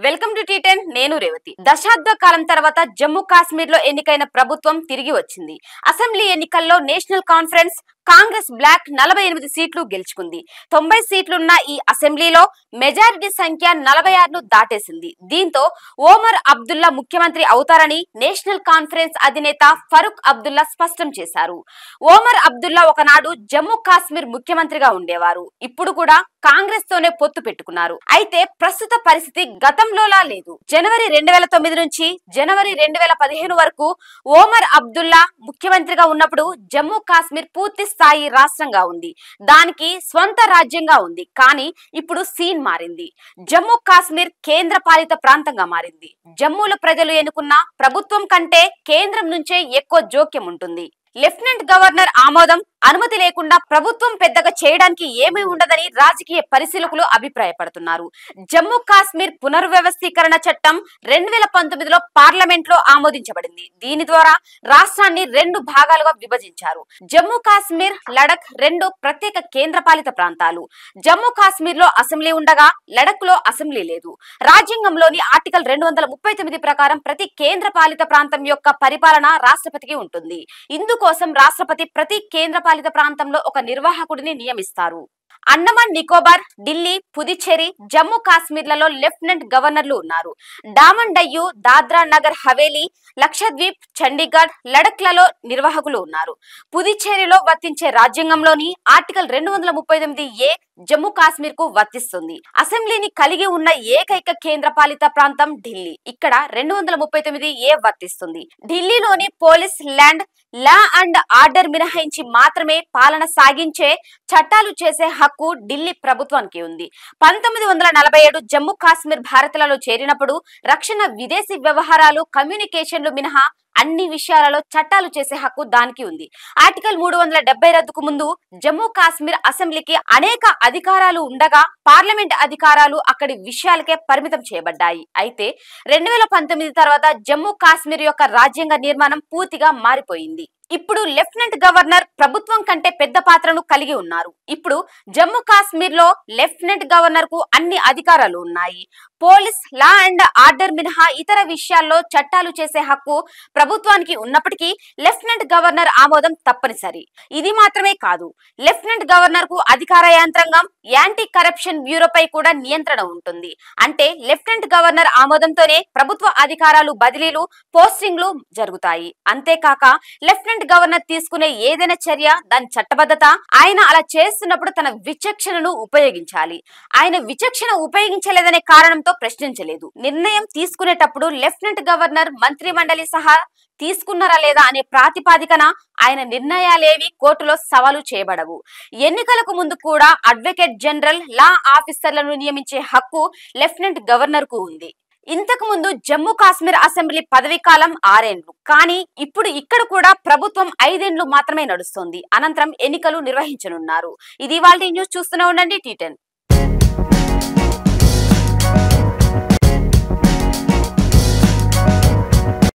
Welcome to టీ10 నేను రేవతి. దశాబ్ద కాలం తర్వాత జమ్మూ కాశ్మీర్ లో ఎన్నికైన ప్రభుత్వం తిరిగి వచ్చింది. అసెంబ్లీ ఎన్నికల్లో నేషనల్ కాన్ఫరెన్స్ కాంగ్రెస్ బ్లాక్ 48 సీట్లు గెలుచుకుంది. 90 సీట్లున్న ఈ అసెంబ్లీలో మెజారిటీ సంఖ్య 46ను దాటేసింది. దీంతో ఓమర్ అబ్దుల్లా ముఖ్యమంత్రి అవుతారని నేషనల్ కాన్ఫరెన్స్ అధినేత ఫరూక్ అబ్దుల్లా స్పష్టం చేశారు. ఓమర్ అబ్దుల్లా ఒకనాడు జమ్మూ కాశ్మీర్ ముఖ్యమంత్రిగా ఉండేవారు. ఇప్పుడు కూడా కాంగ్రెస్ తోనే పొత్తు పెట్టుకున్నారు. అయితే ప్రస్తుత పరిస్థితి గతంలోలా లేదు. జనవరి 2009 నుంచి జనవరి 2015 వరకు ఓమర్ అబ్దుల్లా ముఖ్యమంత్రిగా ఉన్నప్పుడు జమ్మూ కాశ్మీర్ పూర్తి స్థాయి రాష్ట్రంగా ఉంది. దానికి స్వంత రాజ్యంగా ఉంది. కానీ ఇప్పుడు సీన్ మారింది. జమ్మూ కాశ్మీర్ కేంద్ర పాలిత ప్రాంతంగా మారింది. జమ్మూలో ప్రజలు ఎన్నుకున్న ప్రభుత్వం కంటే కేంద్రం నుంచే ఎక్కువ జోక్యం ఉంటుంది. లెఫ్టినెంట్ గవర్నర్ ఆమోదం, అనుమతి లేకుండా ప్రభుత్వం పెద్దగా చేయడానికి ఏమీ ఉండదని రాజకీయ పరిశీలకులు అభిప్రాయపడుతున్నారు. జమ్మూ కాశ్మీర్ పునర్వ్యవస్థీకరణ చట్టం 2019లో పార్లమెంట్ లో ఆమోదించబడింది. దీని ద్వారా రాష్ట్రాన్ని 2 భాగాలుగా విభజించారు. జమ్మూ కాశ్మీర్, లడఖ్ 2 ప్రత్యేక కేంద్రపాలిత ప్రాంతాలు. జమ్మూ కాశ్మీర్ లో అసెంబ్లీ ఉండగా లడఖ్ లో అసెంబ్లీ లేదు. రాజ్యాంగంలోని ఆర్టికల్ 239 ప్రకారం ప్రతి కేంద్రపాలిత ప్రాంతం యొక్క పరిపాలన రాష్ట్రపతికి ఉంటుంది. ఇందుకోసం రాష్ట్రపతి ప్రతి కేంద్రపాలిత ప్రాంతంలో ఒక నిర్వాహకుడిని నియమిస్తారు. అండమాన్ నికోబార్, ఢిల్లీ, పుదుచ్చేరి, జమ్మూ కాశ్మీర్లలో లెఫ్టినెంట్ గవర్నర్లు ఉన్నారు. డామన్ డయ్యూ, దాద్రా నగర్ హవేలీ, లక్షద్వీప్, చండీగఢ్, లడఖ్లలో నిర్వాహకులు ఉన్నారు. పుదుచ్చేరిలో వర్తించే రాజ్యాంగంలోని ఆర్టికల్ 239A జమ్మూ కాశ్మీర్ కు వర్తిస్తుంది. అసెంబ్లీని కలిగి ఉన్న ఏకైక కేంద్రపాలిత ప్రాంతం ఢిల్లీ. ఇక్కడ 239A వర్తిస్తుంది. ఢిల్లీలోని police, land, law and order మినహాయించి మాత్రమే పాలన సాగించే చట్టాలు చేసే హక్కు ఢిల్లీ ప్రభుత్వానికి ఉంది. 1947 జమ్మూ కాశ్మీర్ భారత్లలో చేరినప్పుడు రక్షణ, విదేశీ వ్యవహారాలు, కమ్యూనికేషన్లు మినహా అన్ని విషయాలలో చట్టాలు చేసే హక్కు దానికి ఉంది. ఆర్టికల్ 370 రద్దుకు ముందు జమ్మూ కాశ్మీర్ అసెంబ్లీకి అనేక అధికారాలు ఉండగా పార్లమెంట్ అధికారాలు అక్కడి విషయాలకే పరిమితం చేయబడ్డాయి. అయితే 2019 తర్వాత జమ్మూ కాశ్మీర్ యొక్క రాజ్యాంగ నిర్మాణం పూర్తిగా మారిపోయింది. ఇప్పుడు లెఫ్టినెంట్ గవర్నర్ ప్రభుత్వం కంటే పెద్ద పాత్రను కలిగి ఉన్నారు. ఇప్పుడు జమ్మూ కాశ్మీర్ లో లెఫ్టినెంట్ గవర్నర్ కు అన్ని అధికారాలు ఉన్నాయి. పోలీస్, లా అండ్ ఆర్డర్ మినహా ఇతర విషయాల్లో చట్టాలు చేసే హక్కు ప్రభుత్వానికి ఉన్నప్పటికీ లెఫ్టినెంట్ గవర్నర్ ఆమోదం తప్పనిసరి. ఇది మాత్రమే కాదు, లెఫ్టినెంట్ గవర్నర్ కు అధికార యంత్రాంగం, యాంటీ కరప్షన్ బ్యూరోపై కూడా నియంత్రణ ఉంటుంది. అంటే లెఫ్టినెంట్ గవర్నర్ ఆమోదంతోనే ప్రభుత్వ అధికారాలు బదిలీలు, పోస్టింగ్లు జరుగుతాయి. అంతేకాక లెఫ్టినెంట్ గవర్నర్ తీసుకునే ఏదైనా చర్య దాని చట్టబద్ధత, ఆయన అలా చేస్తున్నప్పుడు తన విచక్షణను ఉపయోగించాలి. ఆయన విచక్షణ ఉపయోగించలేదనే కారణంతో ప్రశ్నించలేదు. నిర్ణయం తీసుకునేటప్పుడు లెఫ్టినెంట్ గవర్నర్ మంత్రి మండలి సహా తీసుకున్నారా లేదా అనే ప్రాతిపాదికన ఆయన నిర్ణయాలేవి కోర్టులో సవాలు చేయబడవు. ఎన్నికలకు ముందు కూడా అడ్వకేట్ జనరల్, లా ఆఫీసర్లను నియమించే హక్కు లెఫ్టినెంట్ గవర్నర్ కు ఉంది. ఇంతకు ముందు జమ్మూ కాశ్మీర్ అసెంబ్లీ పదవీ కాలం 6 ఏళ్లు. కానీ ఇప్పుడు ఇక్కడ కూడా ప్రభుత్వం 5 ఏళ్లు మాత్రమే నడుస్తుంది. అనంతరం ఎన్నికలు నిర్వహించనున్నారు. ఇది ఇవాల్టి న్యూస్. చూస్తూనే ఉండండి టీ10.